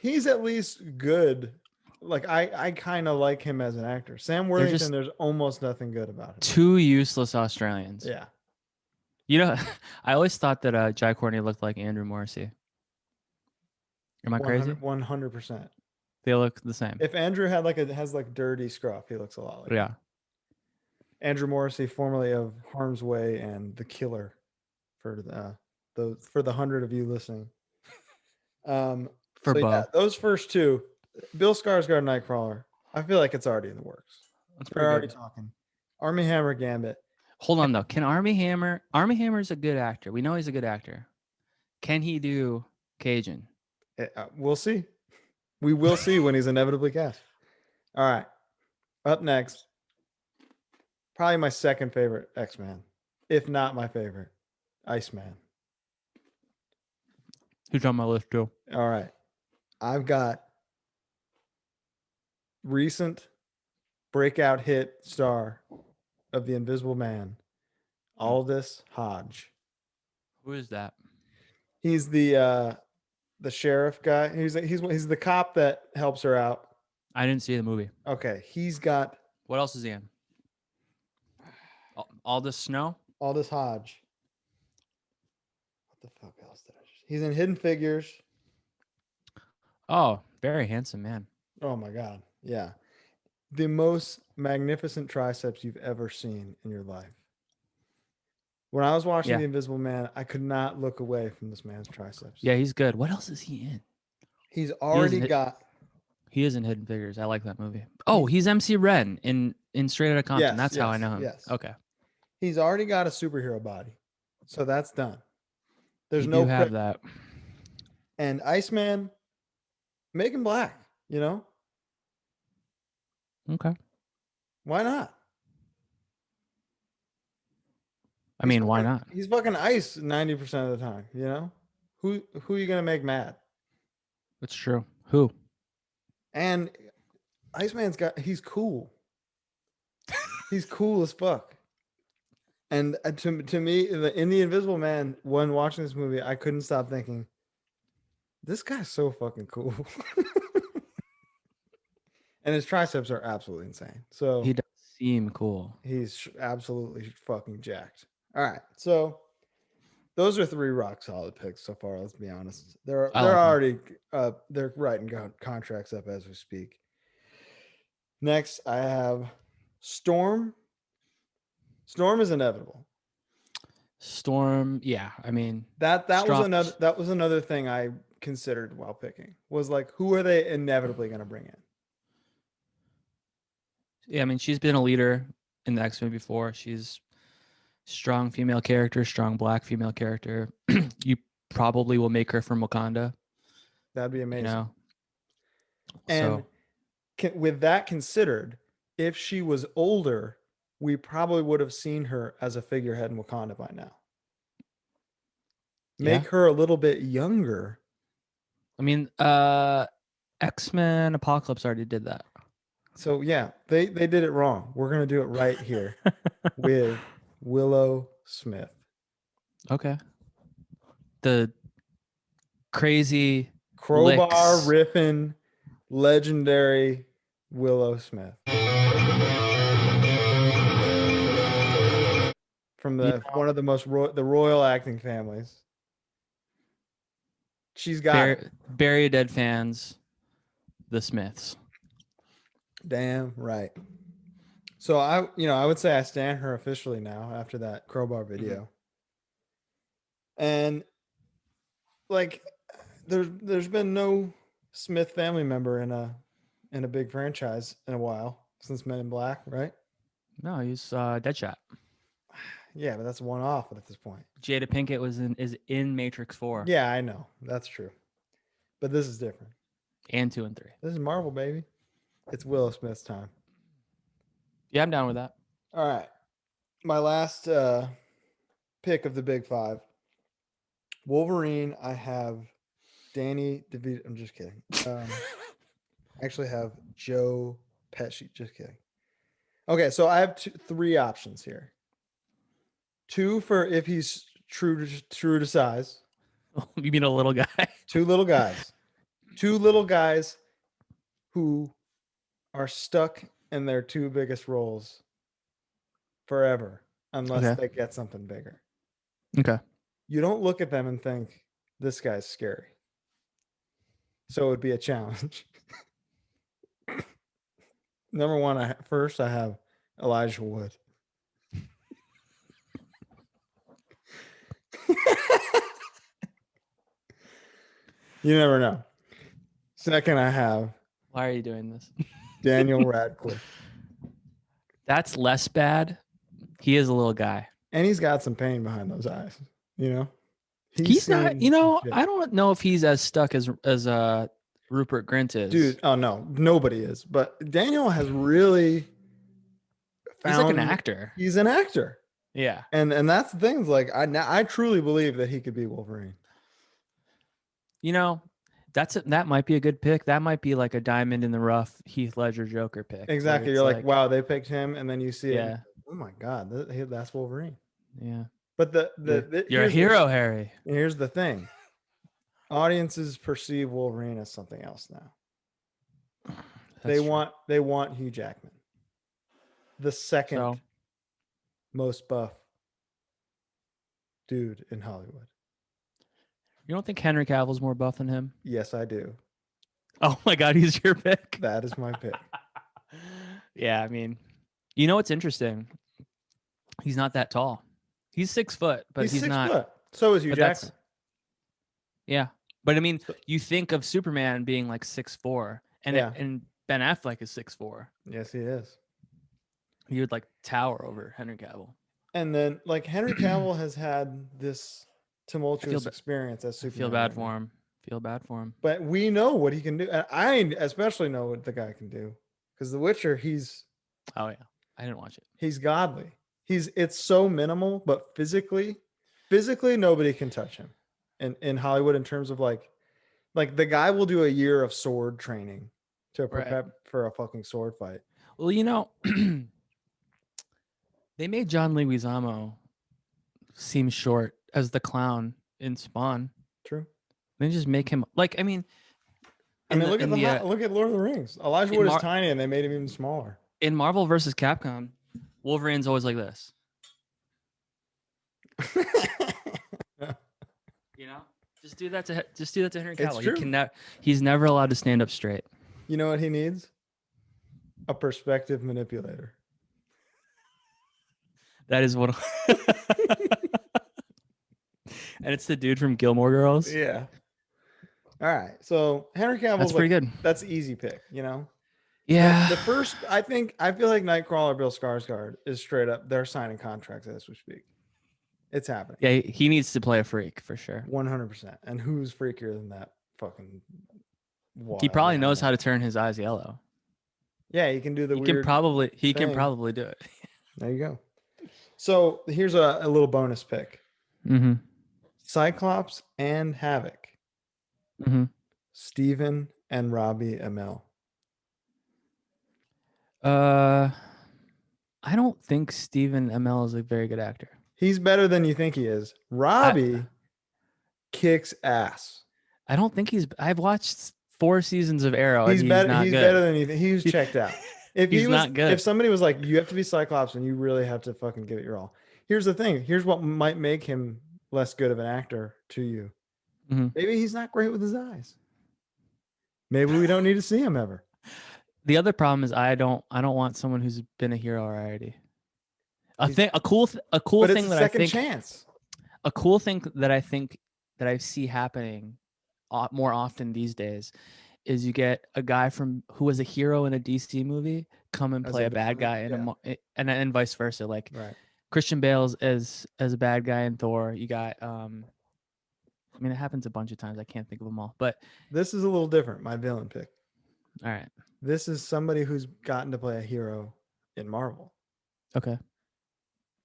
[SPEAKER 1] He's at least good. Like I kind of like him as an actor. Sam Worthington, there's almost nothing good about him.
[SPEAKER 2] 2 useless Australians.
[SPEAKER 1] Yeah.
[SPEAKER 2] You know, I always thought that Jai Courtney looked like Andrew Morrissey. Am I crazy?
[SPEAKER 1] 100%.
[SPEAKER 2] They look the same.
[SPEAKER 1] If Andrew has dirty scruff, he looks a lot like him. Andrew Morrissey, formerly of Harm's Way and The Killer, for the 100 of you listening. Those first 2, Bill Skarsgård, Nightcrawler. I feel like it's already in the works. We're already talking. Armie Hammer, Gambit.
[SPEAKER 2] Hold on though. Can Armie Hammer? Armie Hammer is a good actor. We know he's a good actor. Can he do Cajun?
[SPEAKER 1] We'll see. We will see when he's inevitably cast. All right. Up next, probably my second favorite X-Man, if not my favorite, Iceman.
[SPEAKER 2] He's on my list too.
[SPEAKER 1] All right. I've got recent breakout hit star of The Invisible Man, Aldous Hodge.
[SPEAKER 2] Who is that?
[SPEAKER 1] He's the sheriff guy. He's the cop that helps her out.
[SPEAKER 2] I didn't see the movie.
[SPEAKER 1] Okay, he's got.
[SPEAKER 2] What else is he in? Aldous Snow?
[SPEAKER 1] Aldous Hodge. What the fuck else did I just? He's in Hidden Figures.
[SPEAKER 2] Oh, very handsome man.
[SPEAKER 1] Oh my god, yeah. The most magnificent triceps you've ever seen in your life. When I was watching The Invisible Man, I could not look away from this man's triceps.
[SPEAKER 2] Yeah, he's good. What else is he in?
[SPEAKER 1] He's already got.
[SPEAKER 2] He is in Hidden Figures. I like that movie. Oh, he's MC Ren in Straight Outta Compton. Yes, that's how I know him. Yes. Okay.
[SPEAKER 1] He's already got a superhero body, so that's done. There's
[SPEAKER 2] no have that.
[SPEAKER 1] And Iceman, make him black. You know.
[SPEAKER 2] Okay.
[SPEAKER 1] Why not?
[SPEAKER 2] I mean, why not?
[SPEAKER 1] He's fucking ice 90% of the time, you know? Who are you going to make mad?
[SPEAKER 2] That's true. Who?
[SPEAKER 1] And Iceman's he's cool. He's cool as fuck. And to me, in the Invisible Man, when watching this movie, I couldn't stop thinking, this guy's so fucking cool. And his triceps are absolutely insane. So
[SPEAKER 2] he does seem cool.
[SPEAKER 1] He's absolutely fucking jacked. All right, so those are 3 rock solid picks so far. Let's be honest. They're already they're writing contracts up as we speak. Next, I have Storm. Storm is inevitable.
[SPEAKER 2] Storm, yeah. I mean,
[SPEAKER 1] that was another thing I considered while picking, was like, who are they inevitably going to bring in?
[SPEAKER 2] Yeah, I mean, she's been a leader in the X-Men before. She's strong female character, strong black female character. You probably will make her from Wakanda.
[SPEAKER 1] That'd be amazing. You know?
[SPEAKER 2] And
[SPEAKER 1] with that considered, if she was older, we probably would have seen her as a figurehead in Wakanda by now. Make her a little bit younger.
[SPEAKER 2] I mean, X-Men Apocalypse already did that.
[SPEAKER 1] So yeah, they did it wrong. We're gonna do it right here with Willow Smith.
[SPEAKER 2] Okay. The crazy
[SPEAKER 1] crowbar riffing, legendary Willow Smith. From one of the most the royal acting families. She's got
[SPEAKER 2] Bury a Dead fans, the Smiths.
[SPEAKER 1] Damn right. So I would say I stand her officially now after that crowbar video. And like there's been no Smith family member in a big franchise in a while since Men in Black, right?
[SPEAKER 2] No, he's Deadshot.
[SPEAKER 1] Yeah, but that's one off at this point.
[SPEAKER 2] Jada Pinkett is in Matrix 4.
[SPEAKER 1] Yeah, I know. That's true. But this is different.
[SPEAKER 2] And 2 and 3.
[SPEAKER 1] This is Marvel, baby. It's Willow Smith's time.
[SPEAKER 2] Yeah, I'm down with that.
[SPEAKER 1] All right. My last pick of the big 5. Wolverine, I have Danny DeVito. I'm just kidding. I actually have Joe Pesci. Just kidding. Okay, so I have 3 options here. 2 for if he's true to size.
[SPEAKER 2] You mean a little guy?
[SPEAKER 1] 2 little guys. 2 little guys who are stuck in their 2 biggest roles forever unless they get something bigger.
[SPEAKER 2] Okay.
[SPEAKER 1] You don't look at them and think, this guy's scary. So it would be a challenge. Number 1, first I have Elijah Wood. You never know. Second, I have.
[SPEAKER 2] Why are you doing this?
[SPEAKER 1] Daniel Radcliffe.
[SPEAKER 2] That's less bad. He is a little guy.
[SPEAKER 1] And he's got some pain behind those eyes, you know?
[SPEAKER 2] He's not, I don't know if he's as stuck as Rupert Grint is.
[SPEAKER 1] Dude, oh no, nobody is. But Daniel has really
[SPEAKER 2] he's like an actor.
[SPEAKER 1] He's an actor.
[SPEAKER 2] Yeah.
[SPEAKER 1] And that's the thing. Like, I truly believe that he could be Wolverine.
[SPEAKER 2] That might be a good pick. That might be like a diamond in the rough Heath Ledger Joker pick.
[SPEAKER 1] Exactly. You're like, wow, they picked him, and then you see it. Oh my God, that's Wolverine.
[SPEAKER 2] Yeah.
[SPEAKER 1] But
[SPEAKER 2] you're a hero, Harry.
[SPEAKER 1] Here's the thing: audiences perceive Wolverine as something else now. They want Hugh Jackman, the second most buff dude in Hollywood.
[SPEAKER 2] You don't think Henry Cavill's more buff than him?
[SPEAKER 1] Yes, I do.
[SPEAKER 2] Oh my God, he's your pick.
[SPEAKER 1] That is my pick.
[SPEAKER 2] Yeah, I mean, you know what's interesting? He's not that tall. He's 6 foot, but he's
[SPEAKER 1] 6
[SPEAKER 2] not.
[SPEAKER 1] Foot. So is Hugh Jackman.
[SPEAKER 2] Yeah, but I mean, you think of Superman being like 6'4", and Ben Affleck is 6'4".
[SPEAKER 1] Yes, he is.
[SPEAKER 2] He would like tower over Henry Cavill.
[SPEAKER 1] And then, like, Henry Cavill has had this tumultuous experience as Superman.
[SPEAKER 2] Feel bad for him.
[SPEAKER 1] But we know what he can do. And I especially know what the guy can do. Because The Witcher, he's...
[SPEAKER 2] Oh, yeah. I didn't watch it.
[SPEAKER 1] He's godly. It's so minimal, but physically nobody can touch him in Hollywood in terms of like the guy will do a year of sword training to prepare for a fucking sword fight.
[SPEAKER 2] Well, They made John Leguizamo seem short as the clown in Spawn.
[SPEAKER 1] True.
[SPEAKER 2] They just make him like. I mean,
[SPEAKER 1] look at Lord of the Rings. Elijah Wood is tiny, and they made him even smaller.
[SPEAKER 2] In Marvel versus Capcom, Wolverine's always like this. You know, just do that to Henry Cavill. He's never allowed to stand up straight.
[SPEAKER 1] You know what he needs? A perspective manipulator.
[SPEAKER 2] That is what. And it's the dude from Gilmore Girls.
[SPEAKER 1] Yeah. All right. So Henry Cavill.
[SPEAKER 2] That's pretty good.
[SPEAKER 1] That's an easy pick, you know?
[SPEAKER 2] Yeah.
[SPEAKER 1] The first, I feel like Nightcrawler, Bill Skarsgård is straight up. They're signing contracts as we speak. It's happening.
[SPEAKER 2] Yeah, he needs to play a freak for sure.
[SPEAKER 1] 100%. And who's freakier than that fucking
[SPEAKER 2] He probably knows how to turn his eyes yellow.
[SPEAKER 1] Yeah, he can do the
[SPEAKER 2] He can probably do it.
[SPEAKER 1] There you go. So here's a little bonus pick.
[SPEAKER 2] Mm-hmm.
[SPEAKER 1] Cyclops and Havoc.
[SPEAKER 2] Mm-hmm.
[SPEAKER 1] Stephen and Robbie Amell.
[SPEAKER 2] I don't think Stephen Amell is a very good actor.
[SPEAKER 1] He's better than you think he is. Robbie kicks ass.
[SPEAKER 2] I don't think I've watched 4 seasons of Arrow.
[SPEAKER 1] He's better. He's better than you think. He was checked out. If
[SPEAKER 2] he's not good.
[SPEAKER 1] If somebody was like, you have to be Cyclops and you really have to fucking give it your all. Here's the thing. Here's what might make him less good of an actor to you.
[SPEAKER 2] Mm-hmm.
[SPEAKER 1] Maybe he's not great with his eyes. Maybe we don't need to see him ever.
[SPEAKER 2] The other problem is I don't want someone who's been a hero already. A cool thing that I think
[SPEAKER 1] chance.
[SPEAKER 2] A cool thing that I think that I see happening more often these days is you get a guy who was a hero in a DC movie come and play a bad guy and vice versa. Like Christian Bale's as a bad guy in Thor. You got I mean, it happens a bunch of times. I can't think of them all, but
[SPEAKER 1] this is a little different. My villain pick.
[SPEAKER 2] All right.
[SPEAKER 1] This is somebody who's gotten to play a hero in Marvel.
[SPEAKER 2] Okay.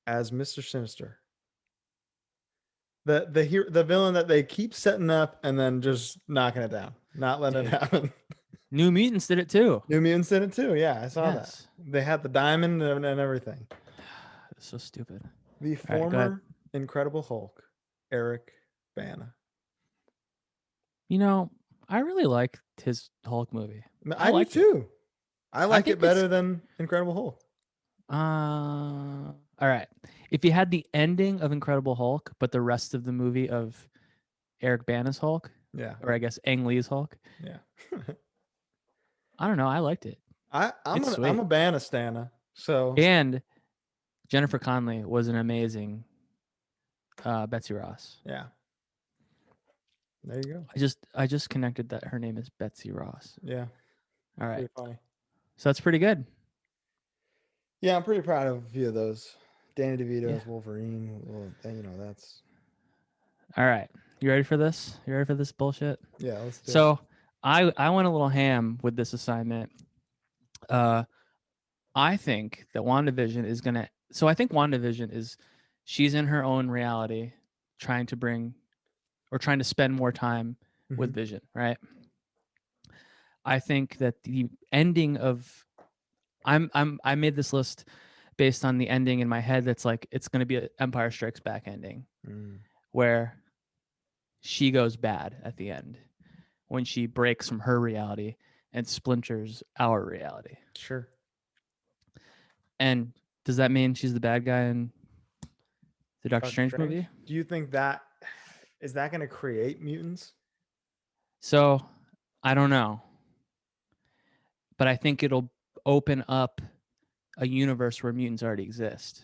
[SPEAKER 1] As Mr. Sinister. The villain that they keep setting up and then just knocking it down, not letting it happen.
[SPEAKER 2] New Mutants did it too.
[SPEAKER 1] Yeah, I saw that. They had the diamond and everything.
[SPEAKER 2] It's so stupid.
[SPEAKER 1] The former Incredible Hulk, Eric Bana.
[SPEAKER 2] You know, I really liked his Hulk movie.
[SPEAKER 1] I do too. I like it better than Incredible Hulk.
[SPEAKER 2] All right. If you had the ending of Incredible Hulk, but the rest of the movie of Eric Bana's Hulk, or I guess Ang Lee's Hulk, I don't know. I liked it.
[SPEAKER 1] I'm a Bana stana. So
[SPEAKER 2] and Jennifer Connelly was an amazing Betsy Ross.
[SPEAKER 1] Yeah. There you go.
[SPEAKER 2] I just connected that her name is Betsy Ross.
[SPEAKER 1] Yeah.
[SPEAKER 2] All right. So that's pretty good.
[SPEAKER 1] Yeah, I'm pretty proud of a few of those. Danny DeVito's Wolverine. Well, that's.
[SPEAKER 2] All right. You ready for this? You ready for this bullshit?
[SPEAKER 1] Yeah, let's do it.
[SPEAKER 2] So I went a little ham with this assignment. I think that WandaVision is going to... So I think WandaVision is... She's in her own reality trying to spend more time with Vision, right? I think that the ending of... I made this list based on the ending in my head that's like it's going to be an Empire Strikes Back ending where she goes bad at the end when she breaks from her reality and splinters our reality.
[SPEAKER 1] Sure.
[SPEAKER 2] And does that mean she's the bad guy in the Doctor Strange movie?
[SPEAKER 1] Do you think that is that going to create mutants?
[SPEAKER 2] So I don't know, but I think it'll open up a universe where mutants already exist.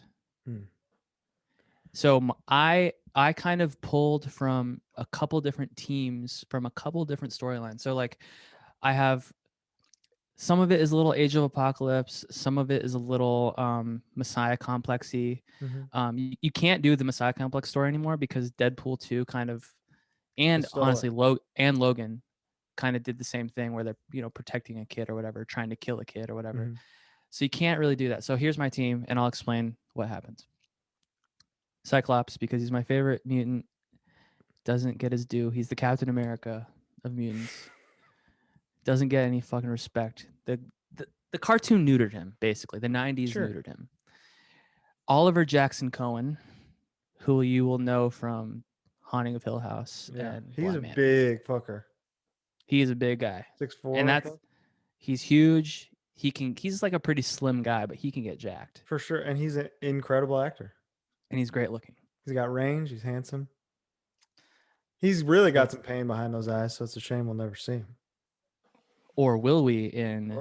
[SPEAKER 2] So I kind of pulled from a couple different teams from a couple different storylines. So like I have some of it is a little Age of Apocalypse, some of it is a little Messiah complexy. You can't do the Messiah complex story anymore because Deadpool 2 kind of, and honestly Logan kind of did the same thing where they're protecting a kid or whatever, trying to kill a kid or whatever. So you can't really do that. So here's my team, and I'll explain what happens. Cyclops, because he's my favorite mutant, doesn't get his due. He's the Captain America of mutants. Doesn't get any fucking respect. The cartoon neutered him, basically. The 90s neutered him. Oliver Jackson Cohen, who you will know from Haunting of Hill House.
[SPEAKER 1] Yeah,
[SPEAKER 2] and
[SPEAKER 1] he's
[SPEAKER 2] Blood
[SPEAKER 1] a
[SPEAKER 2] Mania.
[SPEAKER 1] big fucker.
[SPEAKER 2] He is a big guy.
[SPEAKER 1] 6'4",
[SPEAKER 2] and he's huge. He's like a pretty slim guy, but he can get jacked.
[SPEAKER 1] For sure. And he's an incredible actor.
[SPEAKER 2] And he's great looking.
[SPEAKER 1] He's got range. He's handsome. He's really got some pain behind those eyes, so it's a shame we'll never see him.
[SPEAKER 2] Or will we in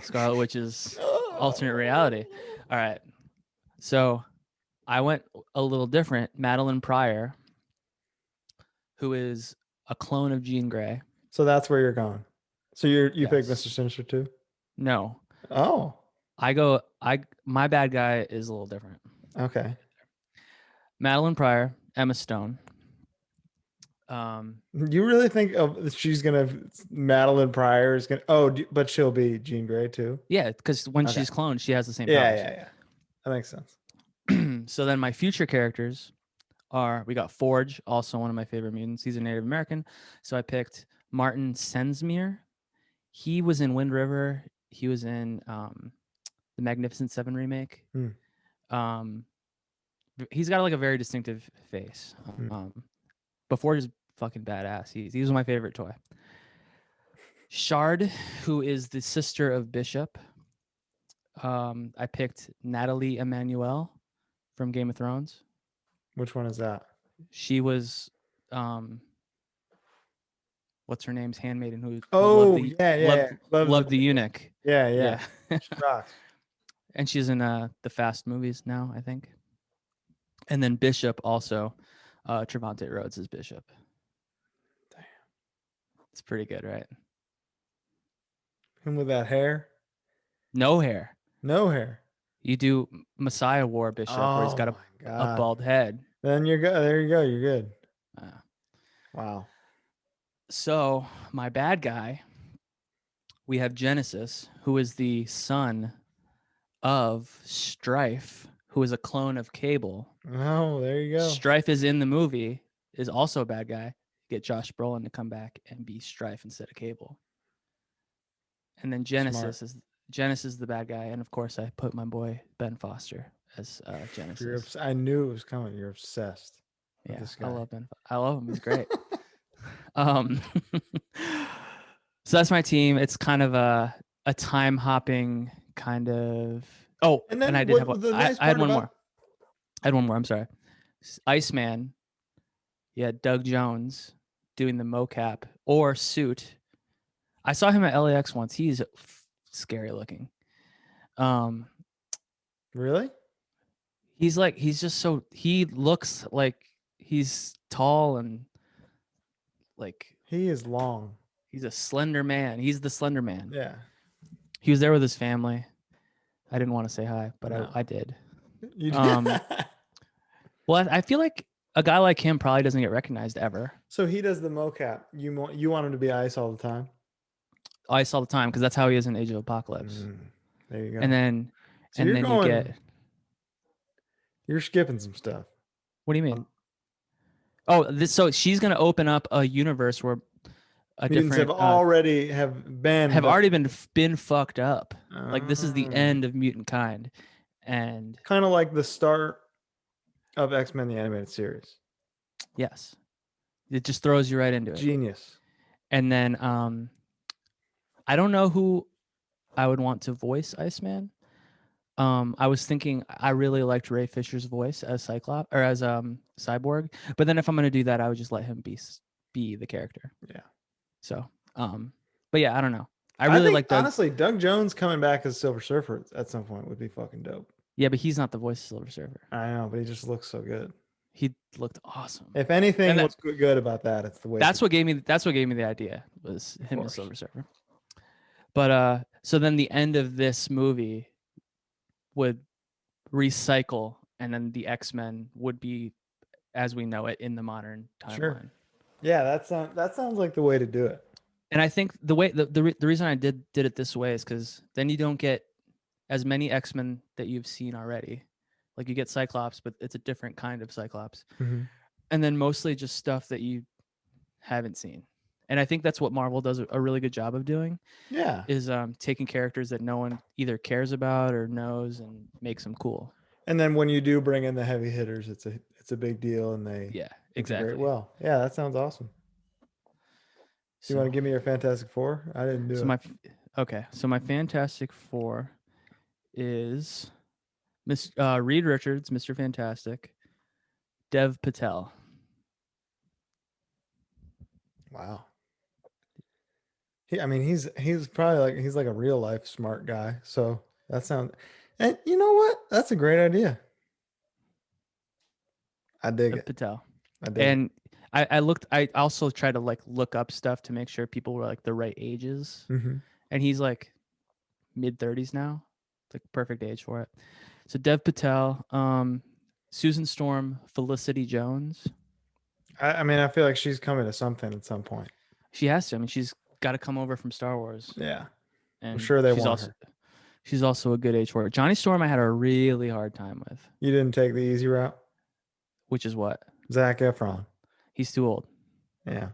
[SPEAKER 2] Scarlet Witch's alternate reality? All right. So I went a little different. Madeline Pryor, who is a clone of Jean Grey.
[SPEAKER 1] So that's where you're going. So you pick Mr. Sinister too?
[SPEAKER 2] No.
[SPEAKER 1] Oh.
[SPEAKER 2] My bad guy is a little different.
[SPEAKER 1] Okay.
[SPEAKER 2] Madeline Pryor, Emma Stone.
[SPEAKER 1] You really think she's gonna Madeline Pryor is gonna? Oh, but she'll be Jean Grey too.
[SPEAKER 2] Yeah, because when she's cloned, she has the same powers.
[SPEAKER 1] Yeah. That makes sense.
[SPEAKER 2] So then my future characters we got Forge, also one of my favorite mutants. He's a Native American, so I picked Martin Sensmere. He was in Wind River. He was in the Magnificent Seven remake. He's got like a very distinctive face. Before he's fucking badass. He was my favorite toy. Shard, who is the sister of Bishop. I picked Natalie Emmanuel from Game of Thrones.
[SPEAKER 1] Which one is that?
[SPEAKER 2] She was what's her name's handmaiden who loved the eunuch.
[SPEAKER 1] Yeah. She rocks.
[SPEAKER 2] And she's in the Fast movies now, I think. And then Bishop also, Trevante Rhodes is Bishop. Damn. It's pretty good, right?
[SPEAKER 1] Him with that hair?
[SPEAKER 2] No hair.
[SPEAKER 1] No hair.
[SPEAKER 2] You do Messiah War Bishop, where he's got a bald head.
[SPEAKER 1] Then you're good. There you go. You're good. Wow.
[SPEAKER 2] So my bad guy, we have Genesis, who is the son of Strife, who is a clone of Cable.
[SPEAKER 1] Oh, there you go.
[SPEAKER 2] Strife is in the movie, is also a bad guy. Get Josh Brolin to come back and be Strife instead of Cable. And then Genesis is the bad guy, and of course I put my boy Ben Foster as Genesis.
[SPEAKER 1] I knew it was coming. You're obsessed.
[SPEAKER 2] Yeah, this guy. I love Ben. I love him. He's great. So that's my team. It's kind of a time hopping kind of. Oh, and I did I had one more. I had one more. I'm sorry. Iceman. Yeah, Doug Jones doing the mocap or suit. I saw him at LAX once. He's scary looking.
[SPEAKER 1] Really?
[SPEAKER 2] He looks like he's tall and like
[SPEAKER 1] he is long.
[SPEAKER 2] He's a slender man. He's the Slender Man.
[SPEAKER 1] Yeah.
[SPEAKER 2] He was there with his family. I didn't want to say hi, but no. I did.
[SPEAKER 1] You did.
[SPEAKER 2] Well, I feel like a guy like him probably doesn't get recognized ever.
[SPEAKER 1] So he does the mocap. You want him to be Ice all the time?
[SPEAKER 2] Ice all the time, because that's how he is in Age of Apocalypse.
[SPEAKER 1] There you go.
[SPEAKER 2] And then, you get.
[SPEAKER 1] You're skipping some stuff.
[SPEAKER 2] What do you mean? So she's gonna open up a universe where
[SPEAKER 1] mutants have already
[SPEAKER 2] been fucked up. Like this is the end of mutant kind, and
[SPEAKER 1] kind of like the start of X-Men the animated series.
[SPEAKER 2] Yes, it just throws you right into it.
[SPEAKER 1] Genius.
[SPEAKER 2] And then I don't know who I would want to voice Iceman. I was thinking I really liked Ray Fisher's voice as Cyclops or as Cyborg, but then if I'm gonna do that, I would just let him be the character.
[SPEAKER 1] Yeah.
[SPEAKER 2] So, but yeah, I don't know. I think, like
[SPEAKER 1] honestly, Doug Jones coming back as Silver Surfer at some point would be fucking dope.
[SPEAKER 2] Yeah, but he's not the voice of Silver Surfer.
[SPEAKER 1] I know, but he just looks so good.
[SPEAKER 2] He looked awesome.
[SPEAKER 1] If anything was good about that, it's the way.
[SPEAKER 2] That's what gave me the idea was him as Silver Surfer. But so then the end of this movie would recycle, and then the X-Men would be as we know it in the modern timeline.
[SPEAKER 1] Sure. Yeah, that sounds like the way to do it.
[SPEAKER 2] And I think the way the reason I did it this way is because then you don't get as many X-Men that you've seen already. Like you get Cyclops, but it's a different kind of Cyclops.
[SPEAKER 1] Mm-hmm.
[SPEAKER 2] And then mostly just stuff that you haven't seen. And I think that's what Marvel does a really good job of doing.
[SPEAKER 1] Yeah.
[SPEAKER 2] Is taking characters that no one either cares about or knows and makes them cool.
[SPEAKER 1] And then when you do bring in the heavy hitters, it's a big deal, and they
[SPEAKER 2] exactly.
[SPEAKER 1] Well, yeah, that sounds awesome. So, you want to give me your Fantastic Four? I didn't do it.
[SPEAKER 2] So my Fantastic Four is Reed Richards, Mr. Fantastic, Dev Patel.
[SPEAKER 1] Wow. He's probably he's like a real life smart guy. So that sounds, and you know what? That's a great idea. I dig it.
[SPEAKER 2] Patel. And I also tried to look up stuff to make sure people were like the right ages.
[SPEAKER 1] Mm-hmm.
[SPEAKER 2] And he's like mid-30s now. It's like perfect age for it. So Dev Patel, Susan Storm, Felicity Jones.
[SPEAKER 1] I feel like she's coming to something at some point.
[SPEAKER 2] She has to. I mean, she's got to come over from Star Wars.
[SPEAKER 1] Yeah.
[SPEAKER 2] And
[SPEAKER 1] I'm sure they want her.
[SPEAKER 2] She's also a good age for it. Johnny Storm I had a really hard time with.
[SPEAKER 1] You didn't take the easy route?
[SPEAKER 2] Which is what?
[SPEAKER 1] Zac Efron.
[SPEAKER 2] He's too old.
[SPEAKER 1] Yeah.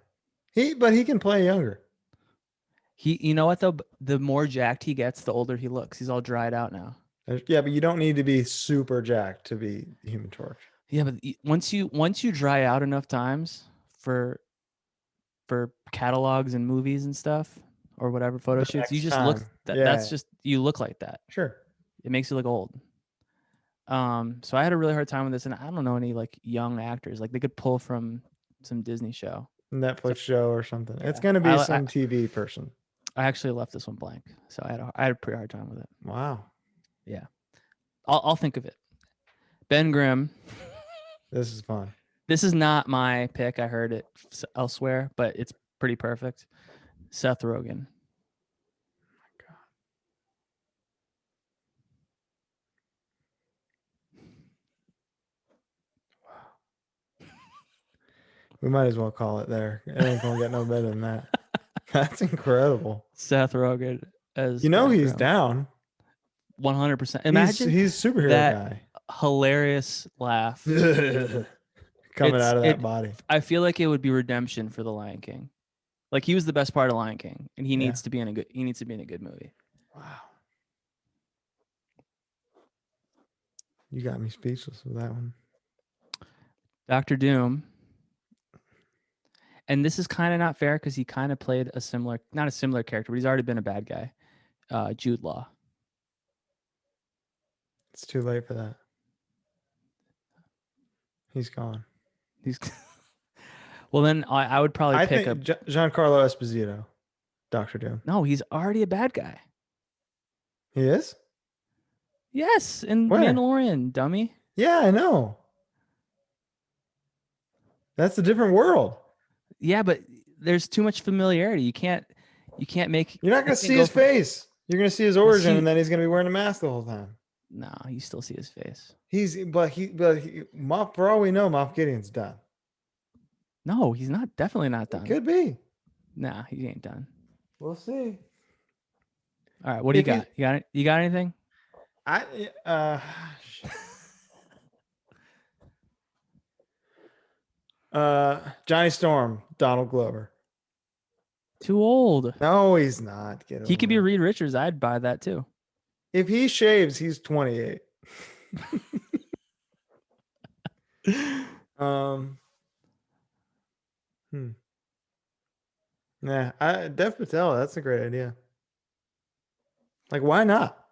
[SPEAKER 1] But he can play younger.
[SPEAKER 2] You know what though? The more jacked he gets, the older he looks. He's all dried out now.
[SPEAKER 1] Yeah, but you don't need to be super jacked to be Human Torch.
[SPEAKER 2] Yeah, but once you dry out enough times for catalogs and movies and stuff or whatever photo shoots, you just look that's just you look like that.
[SPEAKER 1] Sure.
[SPEAKER 2] It makes you look old. So I had a really hard time with this, and I don't know any like young actors. Like they could pull from some Disney show,
[SPEAKER 1] Netflix show or something. Yeah. It's gonna be some TV person.
[SPEAKER 2] I actually left this one blank, so I had a pretty hard time with it.
[SPEAKER 1] Wow.
[SPEAKER 2] Yeah, I'll think of it. Ben Grimm.
[SPEAKER 1] This is fun.
[SPEAKER 2] This is not my pick. I heard it elsewhere, but it's pretty perfect. Seth Rogen.
[SPEAKER 1] Oh my God. Wow. We might as well call it there. It ain't gonna get no better than that. That's incredible.
[SPEAKER 2] Seth Rogen as
[SPEAKER 1] he's down.
[SPEAKER 2] 100%. Imagine
[SPEAKER 1] he's superhero
[SPEAKER 2] that
[SPEAKER 1] guy.
[SPEAKER 2] Hilarious laugh
[SPEAKER 1] coming out of that body.
[SPEAKER 2] I feel like it would be redemption for the Lion King. Like he was the best part of Lion King, and he needs to be in a good movie.
[SPEAKER 1] Wow. You got me speechless with that one.
[SPEAKER 2] Dr. Doom. And this is kind of not fair because he kind of played not a similar character, but he's already been a bad guy. Jude Law.
[SPEAKER 1] It's too late for that. He's gone.
[SPEAKER 2] Well, then I would probably pick up
[SPEAKER 1] Giancarlo Esposito, Dr. Doom.
[SPEAKER 2] No, he's already a bad guy.
[SPEAKER 1] He is?
[SPEAKER 2] Yes, in Mandalorian, dummy.
[SPEAKER 1] Yeah, I know. That's a different world.
[SPEAKER 2] Yeah, but there's too much familiarity. You can't make.
[SPEAKER 1] You're not gonna see his face. You're gonna see his origin, and then he's gonna be wearing a mask the whole time.
[SPEAKER 2] No, you still see his face.
[SPEAKER 1] For all we know, Moff Gideon's done.
[SPEAKER 2] No, he's not. Definitely not done.
[SPEAKER 1] It could be.
[SPEAKER 2] Nah, he ain't done.
[SPEAKER 1] We'll see.
[SPEAKER 2] All right, what do you got? You got anything?
[SPEAKER 1] Johnny Storm, Donald Glover.
[SPEAKER 2] Too old.
[SPEAKER 1] No, he's not.
[SPEAKER 2] He could be Reed Richards. I'd buy that too.
[SPEAKER 1] If he shaves, he's 28. Yeah, Dev Patel, that's a great idea. Like, why not?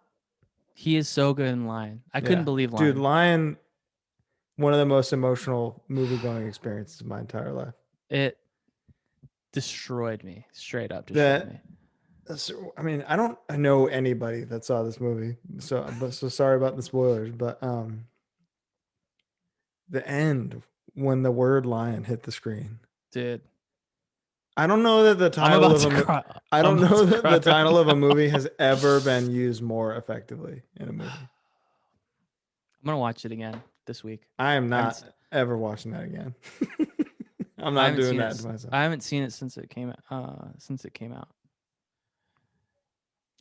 [SPEAKER 2] He is so good in Lion. I couldn't believe Lion.
[SPEAKER 1] Dude, Lion, one of the most emotional movie-going experiences of my entire life.
[SPEAKER 2] It destroyed me. Straight up destroyed me.
[SPEAKER 1] I mean, I don't know anybody that saw this movie, so sorry about the spoilers, but the end when the word lion hit the screen.
[SPEAKER 2] Dude.
[SPEAKER 1] I don't know that the title of the title of a movie has ever been used more effectively in a movie.
[SPEAKER 2] I'm going to watch it again this week.
[SPEAKER 1] I am not ever watching that again. I'm not doing that to myself.
[SPEAKER 2] I haven't seen it since it came out.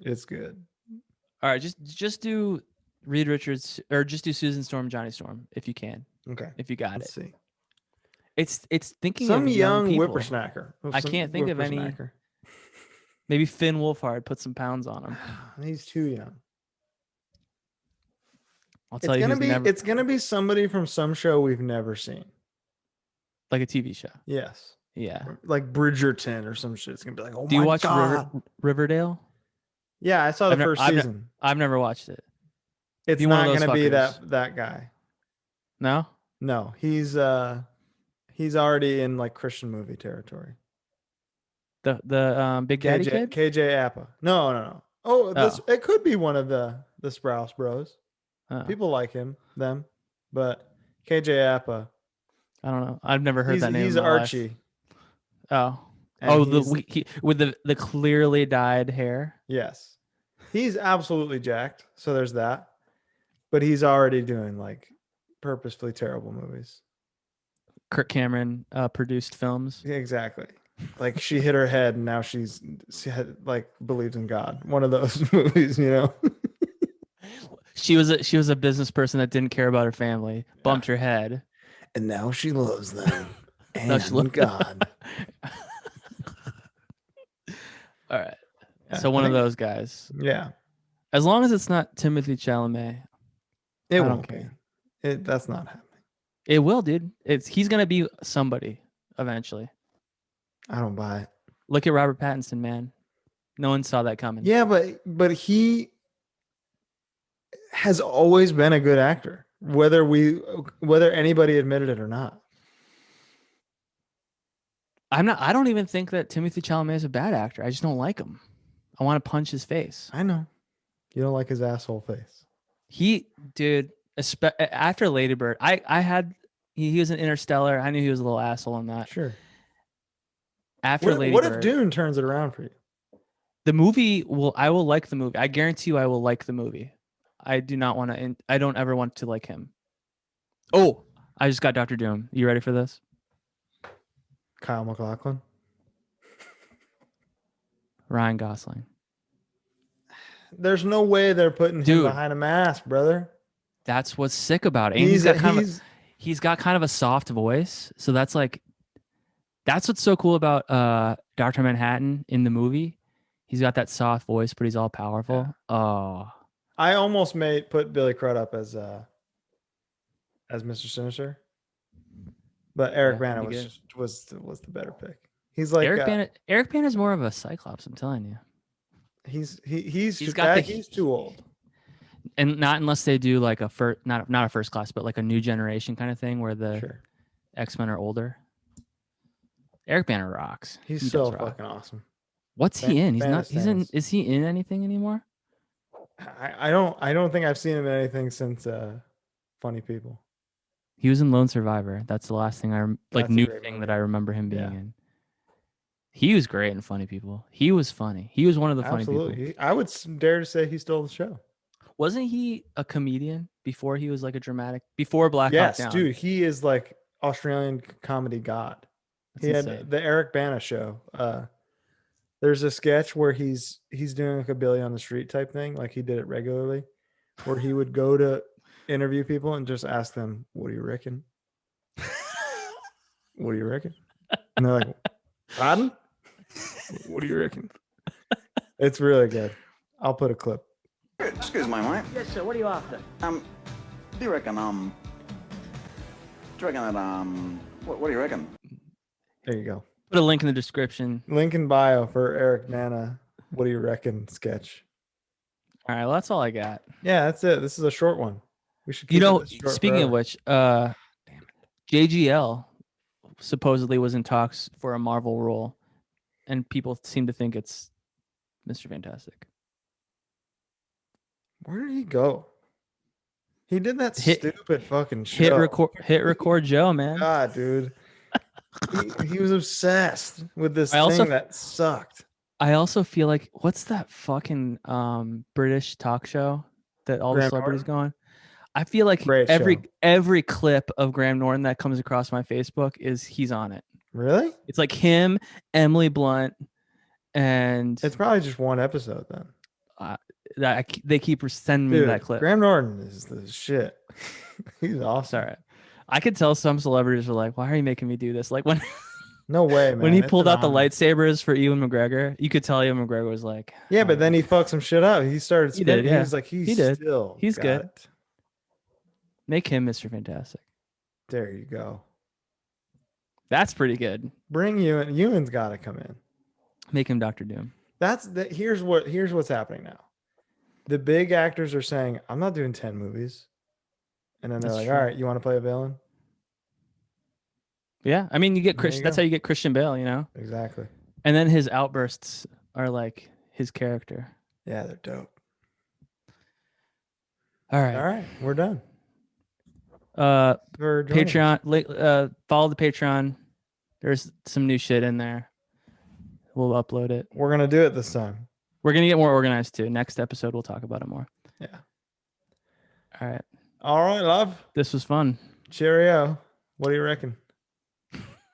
[SPEAKER 1] It's good.
[SPEAKER 2] All right, just do Reed Richards or just do Susan Storm, Johnny Storm if you can.
[SPEAKER 1] Okay.
[SPEAKER 2] If you got
[SPEAKER 1] Let's see.
[SPEAKER 2] It's thinking
[SPEAKER 1] some
[SPEAKER 2] of
[SPEAKER 1] young whippersnacker.
[SPEAKER 2] I can't think of any. Maybe Finn Wolfhard, put some pounds on him.
[SPEAKER 1] He's too young.
[SPEAKER 2] I'll tell you who's never.
[SPEAKER 1] It's gonna be somebody from some show we've never seen,
[SPEAKER 2] like a TV show.
[SPEAKER 1] Yes.
[SPEAKER 2] Yeah.
[SPEAKER 1] Like Bridgerton or some shit. It's gonna be like, oh my god. Do
[SPEAKER 2] you watch Riverdale?
[SPEAKER 1] Yeah, I saw the first season.
[SPEAKER 2] I've never watched it.
[SPEAKER 1] It's not gonna be that guy.
[SPEAKER 2] No?
[SPEAKER 1] No, he's already in like Christian movie territory.
[SPEAKER 2] The Big Daddy kid?
[SPEAKER 1] KJ Appa. No. Oh, it could be one of the Sprouse Bros. People like them, but KJ Appa.
[SPEAKER 2] I don't know. I've never heard that name.
[SPEAKER 1] He's Archie.
[SPEAKER 2] Life. With the clearly dyed hair.
[SPEAKER 1] Yes, he's absolutely jacked. So there's that, but he's already doing like purposefully terrible movies.
[SPEAKER 2] Kirk Cameron produced films.
[SPEAKER 1] Exactly. Like she hit her head and now she like believes in God. One of those movies, you know.
[SPEAKER 2] She was a business person that didn't care about her family. Bumped her head,
[SPEAKER 1] and now she loves them. And she loves God.
[SPEAKER 2] All right. So one of those guys.
[SPEAKER 1] Yeah.
[SPEAKER 2] As long as it's not Timothy Chalamet,
[SPEAKER 1] I don't care. That's not happening.
[SPEAKER 2] It will, dude. He's gonna be somebody eventually.
[SPEAKER 1] I don't buy it.
[SPEAKER 2] Look at Robert Pattinson, man. No one saw that coming.
[SPEAKER 1] Yeah, but he has always been a good actor, whether anybody admitted it or not.
[SPEAKER 2] I don't even think that Timothy Chalamet is a bad actor. I just don't like him. I want to punch his face.
[SPEAKER 1] I know. You don't like his asshole face.
[SPEAKER 2] After Lady Bird, he was an Interstellar. I knew he was a little asshole in that.
[SPEAKER 1] Sure.
[SPEAKER 2] After Lady Bird,
[SPEAKER 1] what if Dune turns it around for you?
[SPEAKER 2] The movie I will like the movie. I guarantee you I will like the movie. I do not want to, I don't ever want to like him. Oh, I just got Dr. Doom. You ready for this?
[SPEAKER 1] Kyle MacLachlan.
[SPEAKER 2] Ryan Gosling.
[SPEAKER 1] There's no way they're putting him behind a mask, brother.
[SPEAKER 2] That's what's sick about it. And he's got kind of a soft voice. So that's what's so cool about Dr. Manhattan in the movie. He's got that soft voice, but he's all powerful. Yeah. Oh.
[SPEAKER 1] I almost put Billy Crudup as Mr. Sinister. But Eric Bana was the better pick. He's like
[SPEAKER 2] Eric Bana is more of a Cyclops, I'm telling you.
[SPEAKER 1] He's too old.
[SPEAKER 2] And not unless they do like not a first class, but like a new generation kind of thing where the X-Men are older. Eric Bana rocks.
[SPEAKER 1] He's so fucking awesome.
[SPEAKER 2] What's he in? Is he in anything anymore?
[SPEAKER 1] I don't think I've seen him in anything since Funny People.
[SPEAKER 2] He was in Lone Survivor. That's the last thing that I remember him being in. He was great in Funny People. He was funny. He was one of the funny people.
[SPEAKER 1] I would dare to say he stole the show.
[SPEAKER 2] Wasn't he a comedian before he was like before Black Hawk Down?
[SPEAKER 1] Yes, dude. He is like Australian comedy god. He had the Eric Bana show. There's a sketch where he's doing like a Billy on the Street type thing. Like he did it regularly, where he would go to interview people and just ask them, "What do you reckon? What do you reckon?" And they're like, "Pardon? What do you reckon?" It's really good. I'll put a clip.
[SPEAKER 3] Excuse my mate.
[SPEAKER 4] Yes, sir. What are you after?
[SPEAKER 3] Do you reckon, what do you reckon?
[SPEAKER 1] There you go.
[SPEAKER 2] Put a link in the description.
[SPEAKER 1] Link in bio for Eric Bana. What do you reckon? Sketch.
[SPEAKER 2] All right. Well, that's all I got.
[SPEAKER 1] Yeah, that's it. This is a short one. We should.
[SPEAKER 2] Speaking of which, JGL supposedly was in talks for a Marvel role, and people seem to think it's Mr. Fantastic.
[SPEAKER 1] Where did he go? He did that stupid fucking show.
[SPEAKER 2] Hit record Joe, man.
[SPEAKER 1] God, dude. He was obsessed with this thing that sucked.
[SPEAKER 2] I also feel like, what's that fucking British talk show that all the celebrities go on? I feel like every clip of Graham Norton that comes across my Facebook he's on it.
[SPEAKER 1] Really?
[SPEAKER 2] It's like him, Emily Blunt, and
[SPEAKER 1] it's probably just one episode then.
[SPEAKER 2] They keep sending me that clip.
[SPEAKER 1] Graham Norton is the shit. He's awesome.
[SPEAKER 2] All right. I could tell some celebrities are like, "Why are you making me do this?" Like when,
[SPEAKER 1] no way, man.
[SPEAKER 2] When he pulled out the lightsabers for Ewan McGregor, you could tell Ewan McGregor was like,
[SPEAKER 1] "Yeah," but then he fucked some shit up. He started spinning. He was like, "He's good.
[SPEAKER 2] He's good." Make him Mr. Fantastic.
[SPEAKER 1] There you go.
[SPEAKER 2] That's pretty good.
[SPEAKER 1] Bring Ewan. Ewan's got to come in.
[SPEAKER 2] Make him Dr. Doom.
[SPEAKER 1] Here's what's happening now. The big actors are saying, "I'm not doing 10 movies," and then they're like, "All right, you want to play a villain?"
[SPEAKER 2] Yeah, I mean, you get Christian. That's how you get Christian Bale, you know.
[SPEAKER 1] Exactly.
[SPEAKER 2] And then his outbursts are like his character.
[SPEAKER 1] Yeah, they're dope.
[SPEAKER 2] All right,
[SPEAKER 1] we're done.
[SPEAKER 2] Patreon. Follow the Patreon. There's some new shit in there. We'll upload it.
[SPEAKER 1] We're gonna do it this time.
[SPEAKER 2] We're gonna get more organized too. Next episode, we'll talk about it more.
[SPEAKER 1] Yeah.
[SPEAKER 2] All right.
[SPEAKER 1] All right, love.
[SPEAKER 2] This was fun.
[SPEAKER 1] Cheerio. What do you reckon?